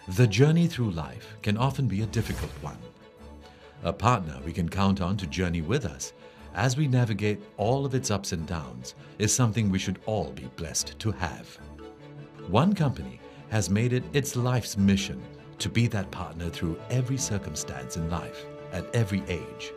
The journey through life can often be a difficult one. A partner we can count on to journey with us as we navigate all of its ups and downs is something we should all be blessed to have. One company has made it its life's mission to be that partner through every circumstance in life, at every age.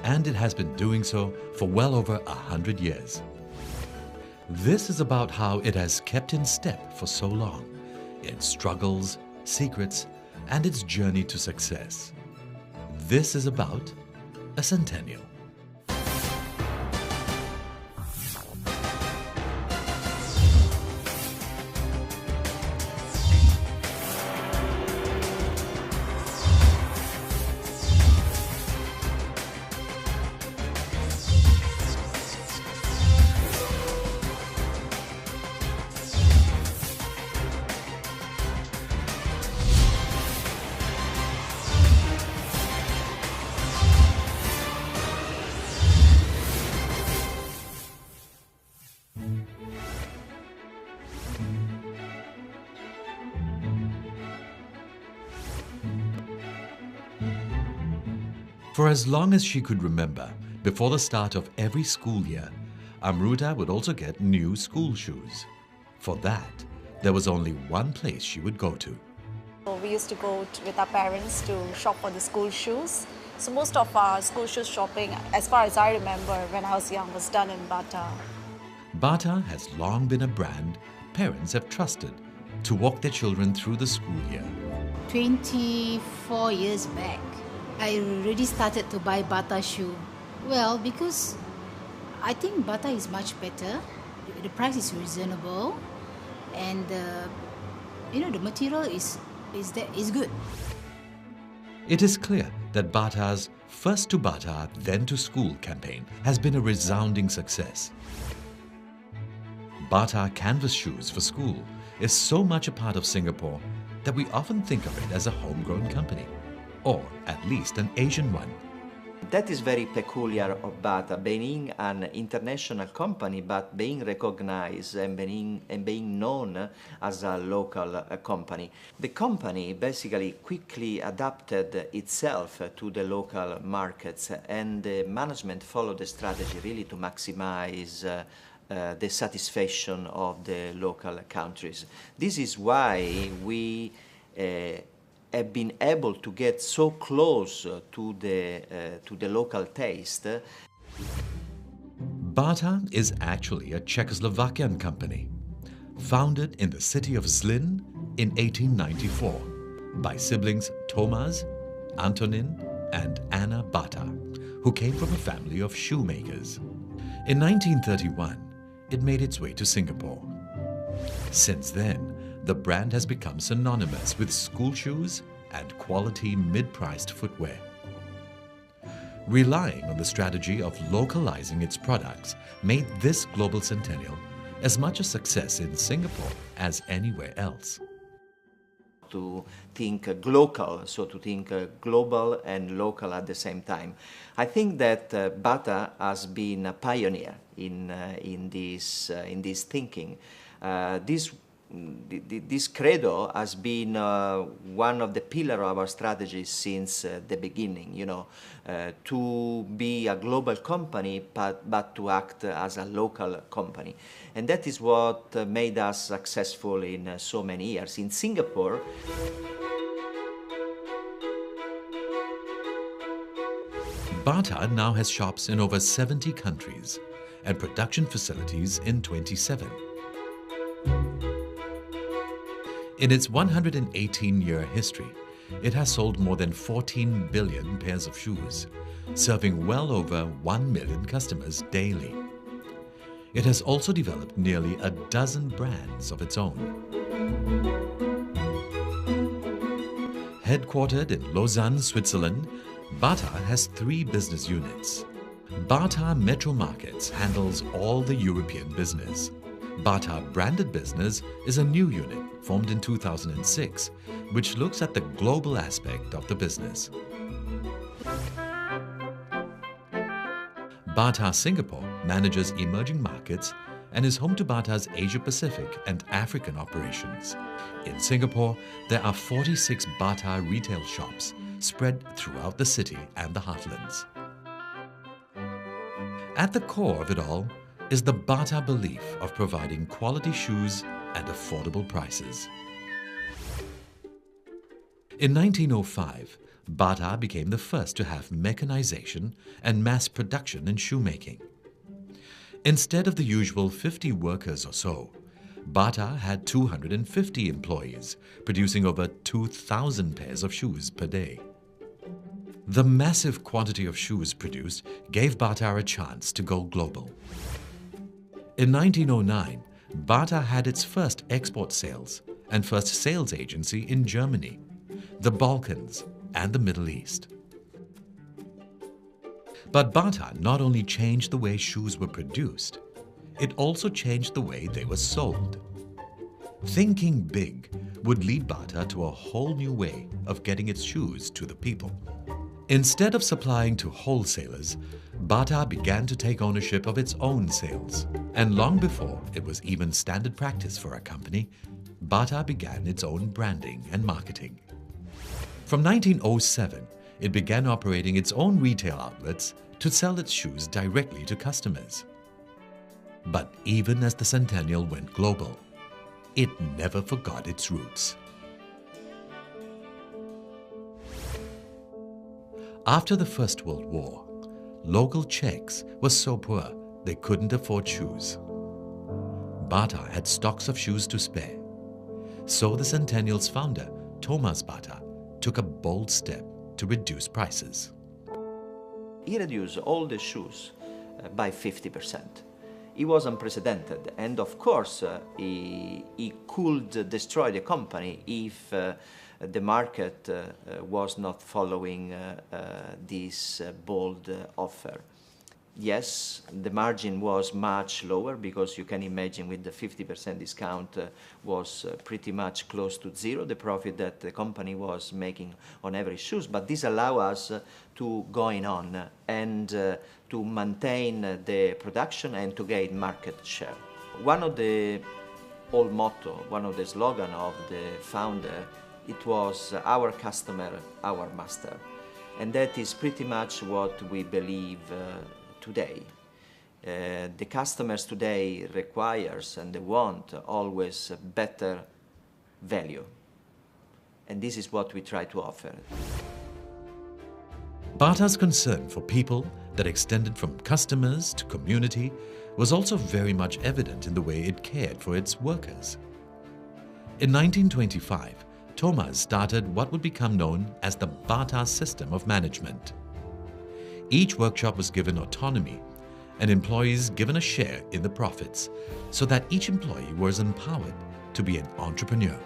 And it has been doing so for well over 100 years. This is about how it has kept in step for so long, its struggles, secrets, and its journey to success. This is about a centennial. For as long as she could remember, before the start of every school year, Amruta would also get new school shoes. For that, there was only one place she would go to. We used to go with our parents to shop for the school shoes. So most of our school shoes shopping, as far as I remember when I was young, was done in Bata. Bata has long been a brand parents have trusted to walk their children through the school year. 24 years back, I already started to buy Bata shoe. Well, because I think Bata is much better. The price is reasonable, and the material is good. It is clear that Bata's First to Bata, Then to School campaign has been a resounding success. Bata canvas shoes for school is so much a part of Singapore that we often think of it as a homegrown company, or at least an Asian one. That is very peculiar of Bata, being an international company, but being recognized and being known as a local company. The company basically quickly adapted itself to the local markets, and the management followed the strategy really to maximize the satisfaction of the local countries. This is why we have been able to get so close to the local taste. Bata is actually a Czechoslovakian company, founded in the city of Zlin in 1894 by siblings Tomas, Antonin, and Anna Bata, who came from a family of shoemakers. In 1931, it made its way to Singapore. Since then, the brand has become synonymous with school shoes and quality mid-priced footwear. Relying on the strategy of localizing its products made this global centennial as much a success in Singapore as anywhere else. To think local, so to think global and local at the same time. I think that Bata has been a pioneer in this thinking. This credo has been one of the pillars of our strategy since the beginning, to be a global company, but to act as a local company. And that is what made us successful in so many years. In Singapore, Bata now has shops in over 70 countries and production facilities in 27. In its 118-year history, it has sold more than 14 billion pairs of shoes, serving well over 1 million customers daily. It has also developed nearly a dozen brands of its own. Headquartered in Lausanne, Switzerland, Bata has 3 business units. Bata Metro Markets handles all the European business. Bata Branded Business is a new unit formed in 2006, which looks at the global aspect of the business. Bata Singapore manages emerging markets and is home to Bata's Asia Pacific and African operations. In Singapore, there are 46 Bata retail shops spread throughout the city and the heartlands. At the core of it all is the Bata belief of providing quality shoes and affordable prices. In 1905, Bata became the first to have mechanization and mass production in shoemaking. Instead of the usual 50 workers or so, Bata had 250 employees, producing over 2,000 pairs of shoes per day. The massive quantity of shoes produced gave Bata a chance to go global. In 1909, Bata had its first export sales and first sales agency in Germany, the Balkans, and the Middle East. But Bata not only changed the way shoes were produced, it also changed the way they were sold. Thinking big would lead Bata to a whole new way of getting its shoes to the people. Instead of supplying to wholesalers, Bata began to take ownership of its own sales. And long before it was even standard practice for a company, Bata began its own branding and marketing. From 1907, it began operating its own retail outlets to sell its shoes directly to customers. But even as the centennial went global, it never forgot its roots. After the First World War, local Czechs were so poor they couldn't afford shoes. Bata had stocks of shoes to spare. So the Centennial's founder, Thomas Bata, took a bold step to reduce prices. He reduced all the shoes by 50%. It was unprecedented, and of course he could destroy the company if the market was not following this bold offer. Yes, the margin was much lower because you can imagine with the 50% discount was pretty much close to zero, the profit that the company was making on every shoes, but this allowed us to going on and to maintain the production and to gain market share. One of the old motto, one of the slogan of the founder, it was our customer, our master. And that is pretty much what we believe today. The customers today requires and they want always better value. And this is what we try to offer. Bata's concern for people that extended from customers to community was also very much evident in the way it cared for its workers. In 1925, Thomas started what would become known as the Bata system of management. Each workshop was given autonomy and employees given a share in the profits so that each employee was empowered to be an entrepreneur.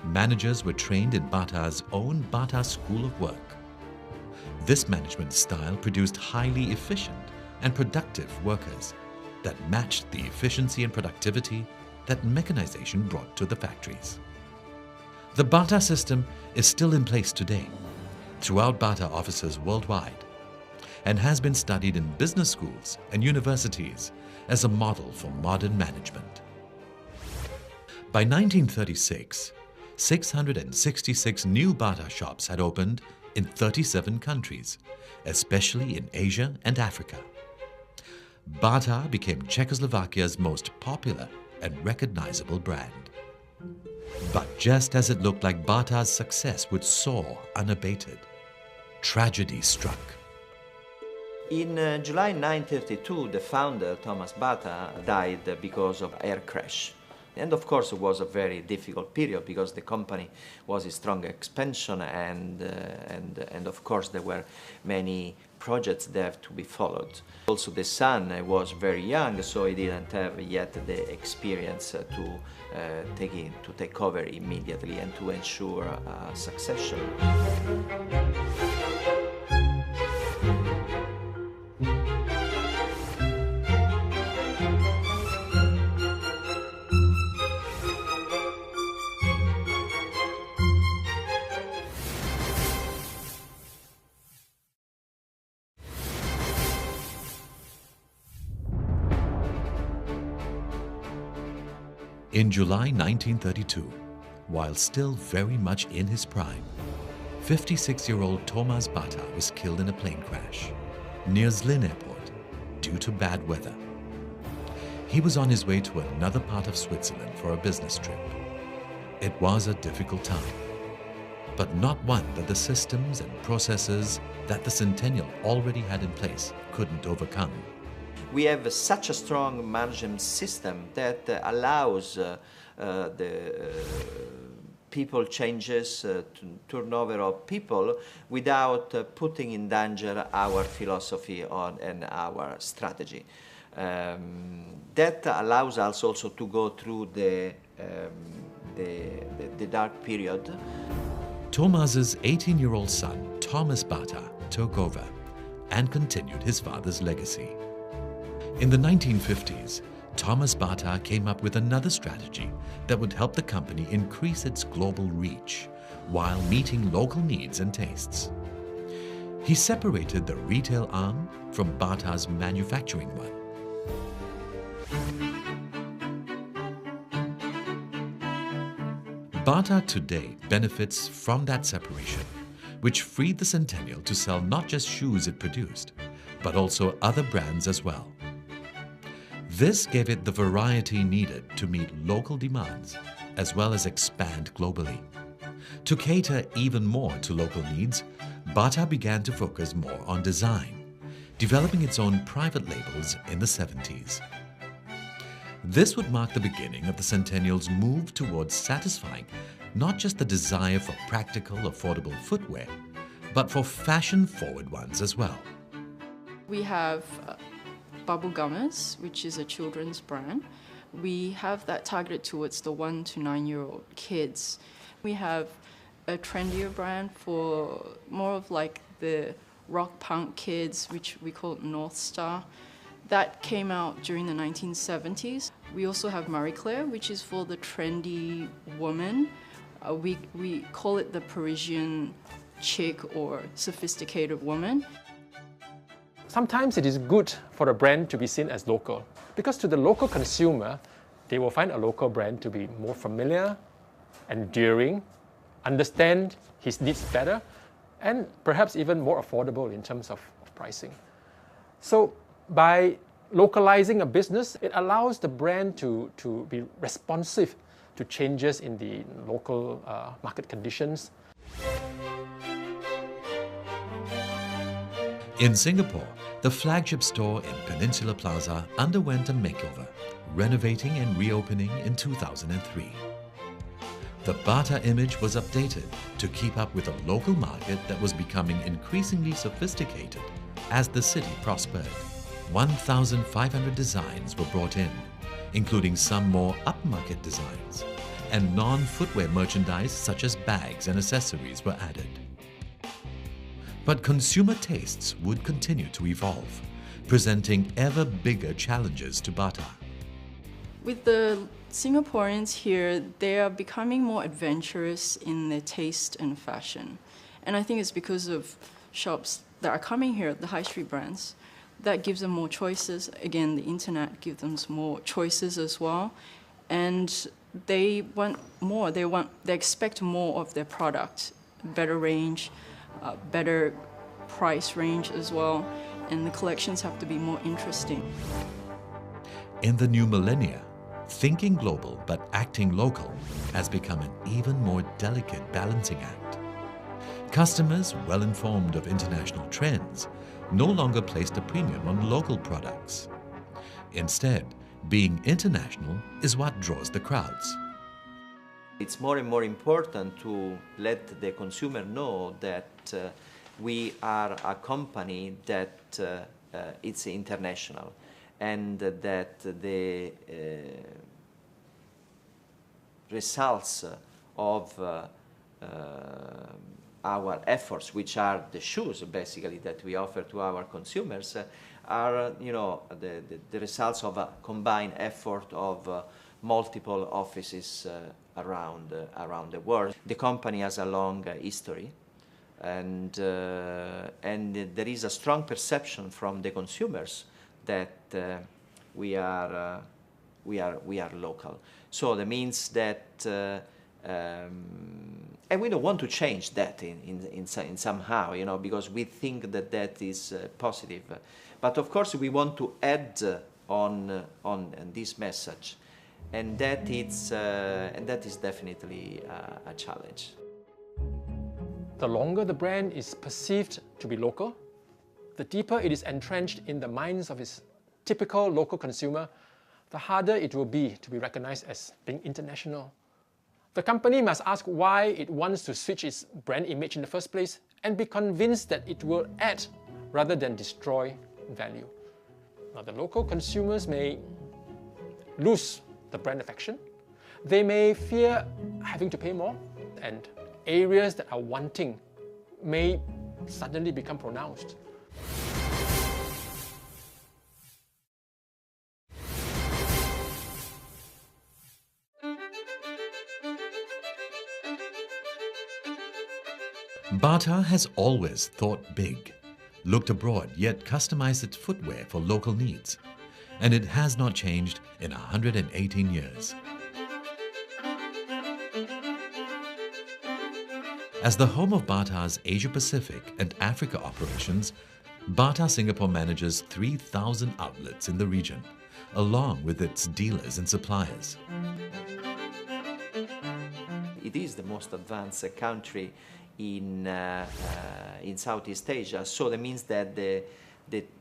Managers were trained in Bata's own Bata School of Work. This management style produced highly efficient and productive workers that matched the efficiency and productivity that mechanization brought to the factories. The Bata system is still in place today throughout Bata offices worldwide and has been studied in business schools and universities as a model for modern management. By 1936, 666 new Bata shops had opened in 37 countries, especially in Asia and Africa. Bata became Czechoslovakia's most popular and recognizable brand. But just as it looked like Bata's success would soar unabated, tragedy struck. In July 1932, the founder, Thomas Bata, died because of air crash. And of course it was a very difficult period because the company was in strong expansion and of course there were many projects there to be followed. Also the son was very young, so he didn't have yet the experience to take over immediately and to ensure succession. In July 1932, while still very much in his prime, 56-year-old Thomas Bata was killed in a plane crash near Zlin Airport due to bad weather. He was on his way to another part of Switzerland for a business trip. It was a difficult time, but not one that the systems and processes that the Centennial already had in place couldn't overcome. We have such a strong management system that allows the people changes, turnover of people without putting in danger our philosophy and our strategy. That allows us also to go through the dark period. Thomas's 18-year-old son, Thomas Bata, took over and continued his father's legacy. In the 1950s, Thomas Bata came up with another strategy that would help the company increase its global reach while meeting local needs and tastes. He separated the retail arm from Bata's manufacturing one. Bata today benefits from that separation, which freed the Centennial to sell not just shoes it produced, but also other brands as well. This gave it the variety needed to meet local demands, as well as expand globally. To cater even more to local needs, Bata began to focus more on design, developing its own private labels in the 70s. This would mark the beginning of the Centennial's move towards satisfying not just the desire for practical, affordable footwear, but for fashion-forward ones as well. We have Bubble Gummers, which is a children's brand. We have that targeted towards the 1 to 9-year-old kids. We have a trendier brand for more of like the rock punk kids, which we call North Star. That came out during the 1970s. We also have Marie Claire, which is for the trendy woman. We call it the Parisian chic or sophisticated woman. Sometimes it is good for a brand to be seen as local, because to the local consumer, they will find a local brand to be more familiar, enduring, understand his needs better, and perhaps even more affordable in terms of pricing. So by localizing a business, it allows the brand to be responsive to changes in the local market conditions. In Singapore, the flagship store in Peninsula Plaza underwent a makeover, renovating and reopening in 2003. The Bata image was updated to keep up with a local market that was becoming increasingly sophisticated as the city prospered. 1,500 designs were brought in, including some more upmarket designs, and non-footwear merchandise such as bags and accessories were added. But consumer tastes would continue to evolve, presenting ever bigger challenges to Bata. With the Singaporeans here, they are becoming more adventurous in their taste and fashion. And I think it's because of shops that are coming here, the high street brands, that gives them more choices. Again, the internet gives them more choices as well. And they want more, they expect more of their product, better range, better price range as well, and the collections have to be more interesting. In the new millennia, thinking global but acting local has become an even more delicate balancing act. Customers, well informed of international trends, no longer placed a premium on local products. Instead, being international is what draws the crowds. It's more and more important to let the consumer know that we are a company that it's international, and that the results of our efforts, which are the shoes basically that we offer to our consumers, are the results of a combined effort of multiple offices around the world. The company has a long history, and there is a strong perception from the consumers that we are we are local. So that means that, and we don't want to change that in somehow, you know, because we think that that is positive. But of course, we want to add on this message, and that is definitely a challenge. The longer the brand is perceived to be local, the deeper it is entrenched in the minds of its typical local consumer, the harder it will be to be recognized as being international. The company must ask why it wants to switch its brand image in the first place and be convinced that it will add rather than destroy value. Now, the local consumers may lose the brand affection. They may fear having to pay more, and areas that are wanting may suddenly become pronounced. Bata has always thought big, looked abroad, yet customized its footwear for local needs. And it has not changed in 118 years. As the home of Bata's Asia-Pacific and Africa operations, Bata Singapore manages 3,000 outlets in the region, along with its dealers and suppliers. It is the most advanced country in Southeast Asia, so that means that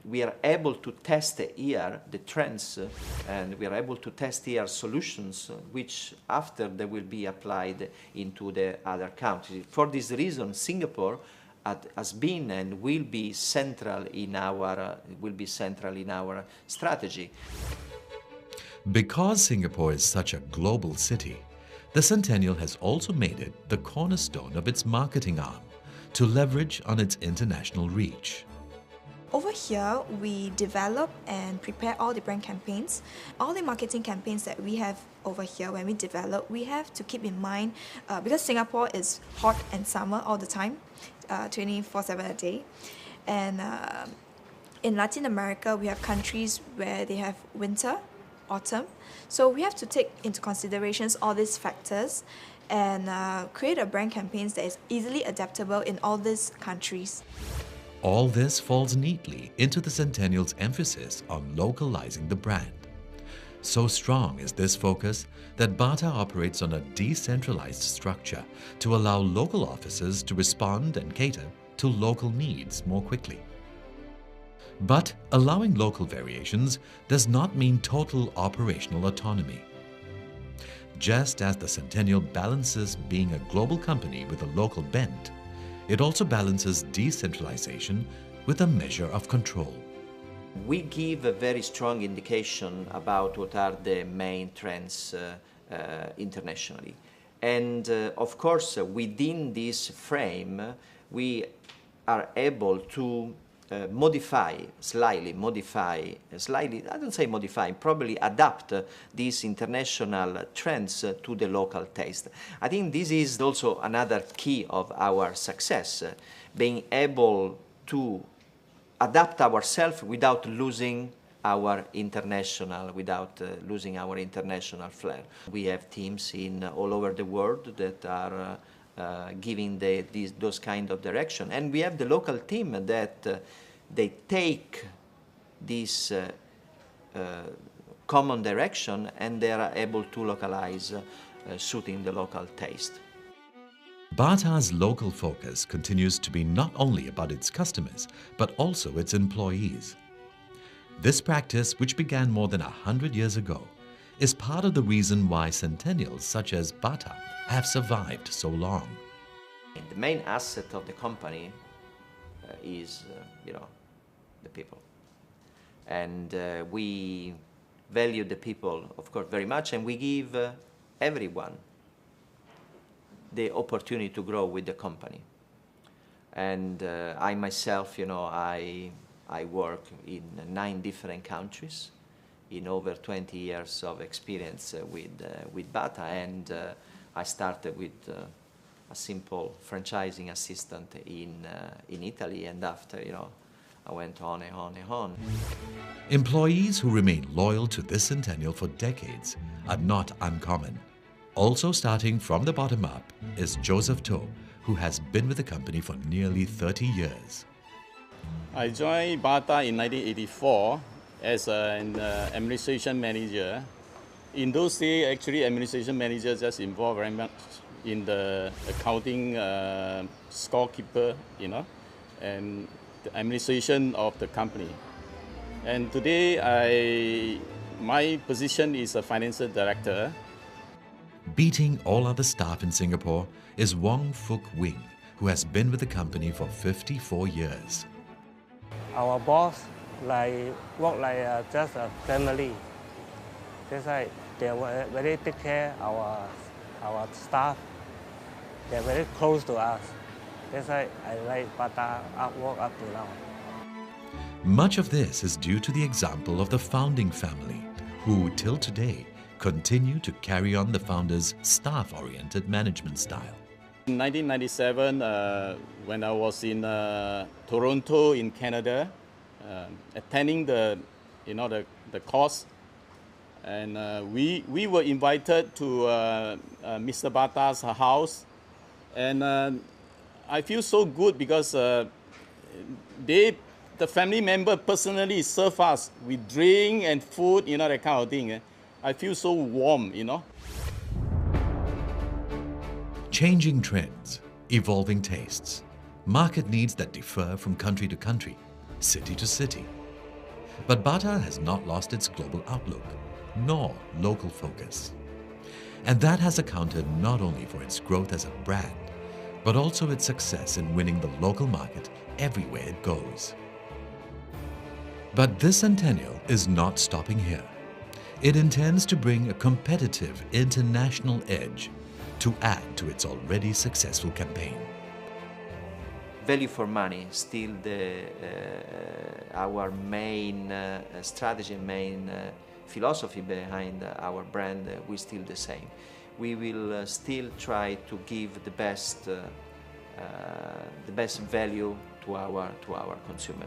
we are able to test here the trends, and we are able to test here solutions which after they will be applied into the other countries. For this reason, Singapore has been and will be central in our strategy. Because Singapore is such a global city, the Centennial has also made it the cornerstone of its marketing arm to leverage on its international reach. Over here, we develop and prepare all the brand campaigns. All the marketing campaigns that we have over here, when we develop, we have to keep in mind, because Singapore is hot and summer all the time, 24/7 a day. And in Latin America, we have countries where they have winter, autumn. So we have to take into considerations all these factors and create a brand campaigns that is easily adaptable in all these countries. All this falls neatly into the Centennial's emphasis on localizing the brand. So strong is this focus that Bata operates on a decentralized structure to allow local offices to respond and cater to local needs more quickly. But allowing local variations does not mean total operational autonomy. Just as the Centennial balances being a global company with a local bent, it also balances decentralization with a measure of control. We give a very strong indication about what are the main trends internationally. And of course, within this frame, we are able to slightly, I don't say modify, probably adapt these international trends to the local taste. I think this is also another key of our success, being able to adapt ourselves without losing our international flair. We have teams in all over the world that are giving those kind of direction, and we have the local team that they take this common direction and they are able to localize suiting the local taste. Bata's local focus continues to be not only about its customers, but also its employees. This practice, which began more than 100 years ago, is part of the reason why Centennials such as Bata have survived so long. The main asset of the company is, the people. And we value the people, of course, very much, and we give everyone the opportunity to grow with the company. And I myself, I work in 9 different countries, in over 20 years of experience with Bata, and I started with a simple franchising assistant in Italy, and after I went on and on and on. Employees who remain loyal to this centennial for decades are not uncommon. Also starting from the bottom up is Joseph To, who has been with the company for nearly 30 years. I joined Bata in 1984 as an administration manager. In those days, actually, administration manager just involved very much in the accounting scorekeeper, and the administration of the company. And today, my position is a financial director. Beating all other staff in Singapore is Wong Fook Wing, who has been with the company for 54 years. Our boss work like just a family. That's why they very take care of our staff. They're very close to us. That's why I like Bata work up to now. Much of this is due to the example of the founding family, who till today continue to carry on the founders' staff-oriented management style. In 1997, when I was in Toronto in Canada, attending the course, and we were invited to Mr. Bata's house, and I feel so good because the family member personally serve us with drink and food, that kind of thing. I feel so warm, Changing trends, evolving tastes, market needs that differ from country to country, city to city. But Bata has not lost its global outlook, nor local focus. And that has accounted not only for its growth as a brand, but also its success in winning the local market everywhere it goes. But this centennial is not stopping here. It intends to bring a competitive international edge to add to its already successful campaign. Value for money is still our main strategy, main philosophy behind our brand. We're still the same. We will still try to give the best value to our consumer.